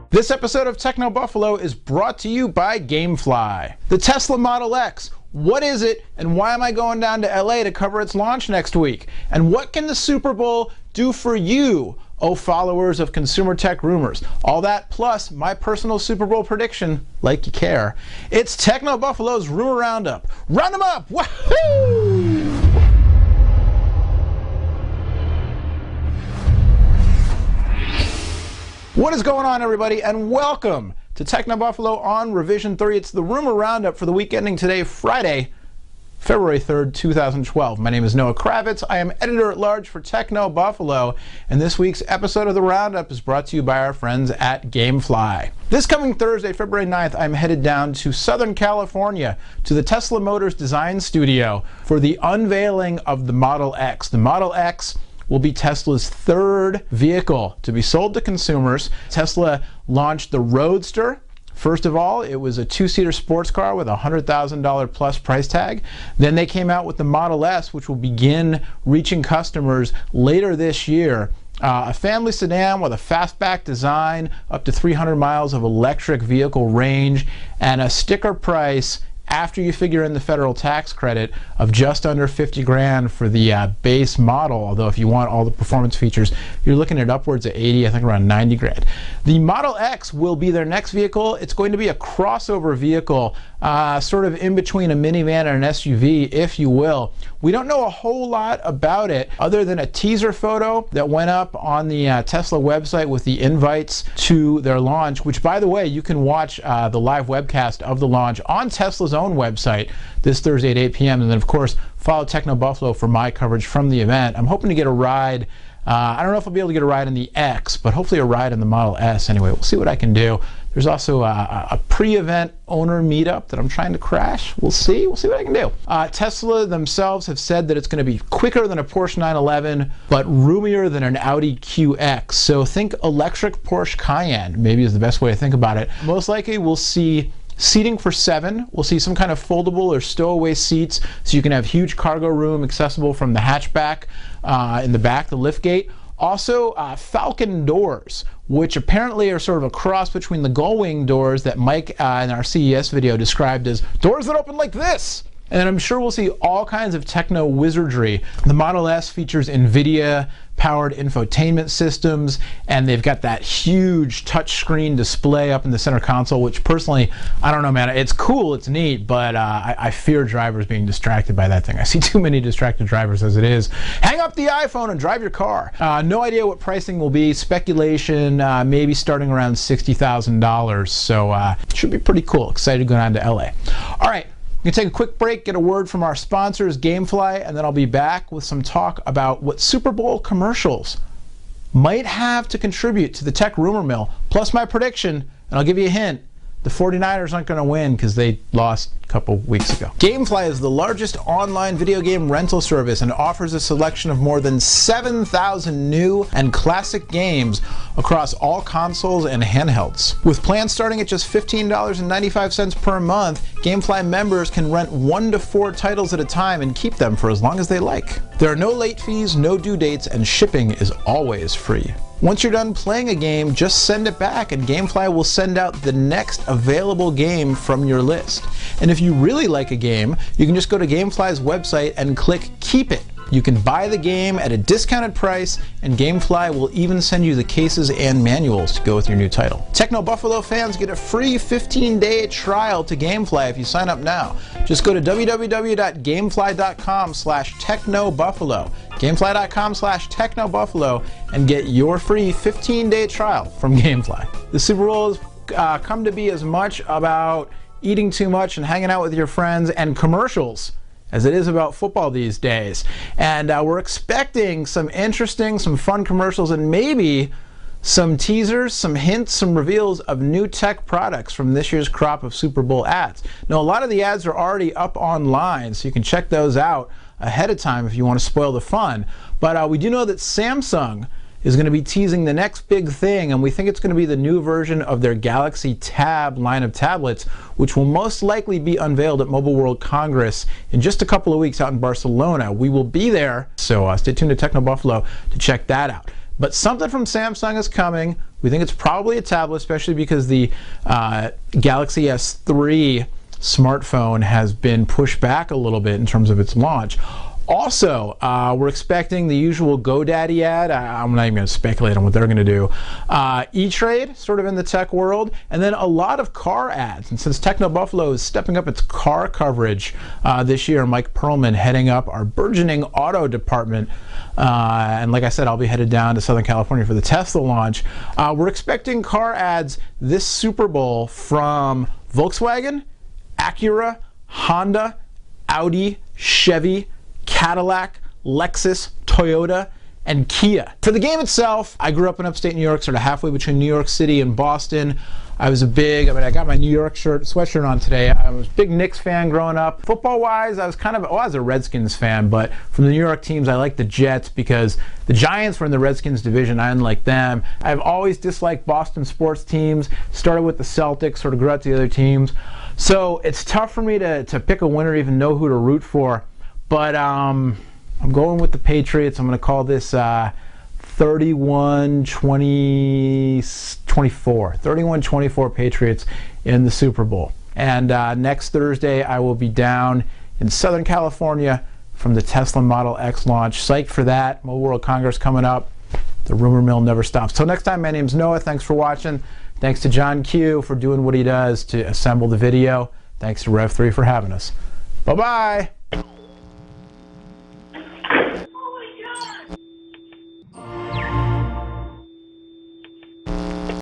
This episode of Techno Buffalo is brought to you by Gamefly. The Tesla Model X. What is it, and why am I going down to LA to cover its launch next week? And what can the Super Bowl do for you, oh followers of consumer tech rumors? All that plus my personal Super Bowl prediction, like you care. It's Techno Buffalo's Rumor Roundup. Round 'em up! Woohoo! What is going on, everybody, and welcome to Techno Buffalo on Revision 3. It's the Rumor Roundup for the week ending today, Friday, February 3rd, 2012. My name is Noah Kravitz. I am editor-at-large for Techno Buffalo, and this week's episode of the Roundup is brought to you by our friends at Gamefly. This coming Thursday, February 9th, I'm headed down to Southern California to the Tesla Motors Design Studio for the unveiling of the Model X. The Model X will be Tesla's third vehicle to be sold to consumers. Tesla launched the Roadster. First of all, it was a two-seater sports car with a $100,000 plus price tag. Then they came out with the Model S, which will begin reaching customers later this year. A family sedan with a fastback design, up to 300 miles of electric vehicle range, and a sticker price after you figure in the federal tax credit of just under 50 grand for the base model, although if you want all the performance features, you're looking at upwards of 80, I think around 90 grand. The Model X will be their next vehicle. It's going to be a crossover vehicle, sort of in between a minivan and an SUV, if you will. We don't know a whole lot about it other than a teaser photo that went up on the Tesla website with the invites to their launch, which, by the way, you can watch the live webcast of the launch on Tesla's own website this Thursday at 8 p.m. And then, of course, follow Techno Buffalo for my coverage from the event. I'm hoping to get a ride. I don't know if I'll be able to get a ride in the X, but hopefully a ride in the Model S. Anyway, we'll see what I can do. There's also a pre-event owner meetup that I'm trying to crash. We'll see what I can do. Tesla themselves have said that it's going to be quicker than a Porsche 911, but roomier than an Audi QX. So think electric Porsche Cayenne, maybe is the best way to think about it. Most likely we'll see seating for 7. We'll see some kind of foldable or stowaway seats so you can have huge cargo room accessible from the hatchback in the back, the liftgate. Also, Falcon doors, which apparently are sort of a cross between the gull-wing doors that Mike in our CES video described as doors that open like this. And then I'm sure we'll see all kinds of techno wizardry. The Model S features NVIDIA-powered infotainment systems, and they've got that huge touchscreen display up in the center console, which personally, I don't know, man. It's cool, it's neat, but I fear drivers being distracted by that thing. I see too many distracted drivers as it is. Hang up the iPhone and drive your car. No idea what pricing will be. Speculation, maybe starting around $60,000. So it should be pretty cool. Excited to go down to LA. All right. We're going to take a quick break, get a word from our sponsors, Gamefly, and then I'll be back with some talk about what Super Bowl commercials might have to contribute to the tech rumor mill, plus my prediction, and I'll give you a hint. The 49ers aren't going to win because they lost a couple weeks ago. Gamefly is the largest online video game rental service and offers a selection of more than 7,000 new and classic games across all consoles and handhelds. With plans starting at just $15.95 per month, Gamefly members can rent 1 to 4 titles at a time and keep them for as long as they like. There are no late fees, no due dates, and shipping is always free. Once you're done playing a game, just send it back and Gamefly will send out the next available game from your list. And if you really like a game, you can just go to Gamefly's website and click Keep It. You can buy the game at a discounted price, and Gamefly will even send you the cases and manuals to go with your new title. Techno Buffalo fans get a free 15-day trial to Gamefly if you sign up now. Just go to www.gamefly.com/technobuffalo, gamefly.com/technobuffalo, and get your free 15-day trial from Gamefly. The Super Bowl has come to be as much about eating too much and hanging out with your friends and commercials as it is about football these days. And we're expecting some interesting, some fun commercials, and maybe some teasers, some hints, some reveals of new tech products from this year's crop of Super Bowl ads. Now, a lot of the ads are already up online, so you can check those out ahead of time if you want to spoil the fun. But we do know that Samsung is going to be teasing the next big thing, and we think it's going to be the new version of their Galaxy Tab line of tablets, which will most likely be unveiled at Mobile World Congress in just a couple of weeks out in Barcelona. We will be there, so stay tuned to Techno Buffalo to check that out. but something from Samsung is coming. We think it's probably a tablet, especially because the Galaxy S3 smartphone has been pushed back a little bit in terms of its launch. Also, we're expecting the usual GoDaddy ad. I'm not even going to speculate on what they're going to do. E-Trade, sort of in the tech world, and then a lot of car ads. And since Techno Buffalo is stepping up its car coverage this year, Mike Perlman heading up our burgeoning auto department. And like I said, I'll be headed down to Southern California for the Tesla launch. We're expecting car ads this Super Bowl from Volkswagen, Acura, Honda, Audi, Chevy, Cadillac, Lexus, Toyota, and Kia. For the game itself, I grew up in upstate New York, sort of halfway between New York City and Boston. I got my New York sweatshirt on today. I was a big Knicks fan growing up. Football-wise, I was a Redskins fan, but from the New York teams, I like the Jets because the Giants were in the Redskins division. I didn't like them. I've always disliked Boston sports teams. Started with the Celtics, sort of grew out to the other teams. So it's tough for me to pick a winner, even know who to root for. But I'm going with the Patriots. I'm going to call this 31-24. 31-24 Patriots in the Super Bowl. And next Thursday, I will be down in Southern California from the Tesla Model X launch. Psyched for that. Mobile World Congress coming up. The rumor mill never stops. Till next time, my name's Noah. Thanks for watching. Thanks to John Q for doing what he does to assemble the video. Thanks to Rev3 for having us. Bye-bye.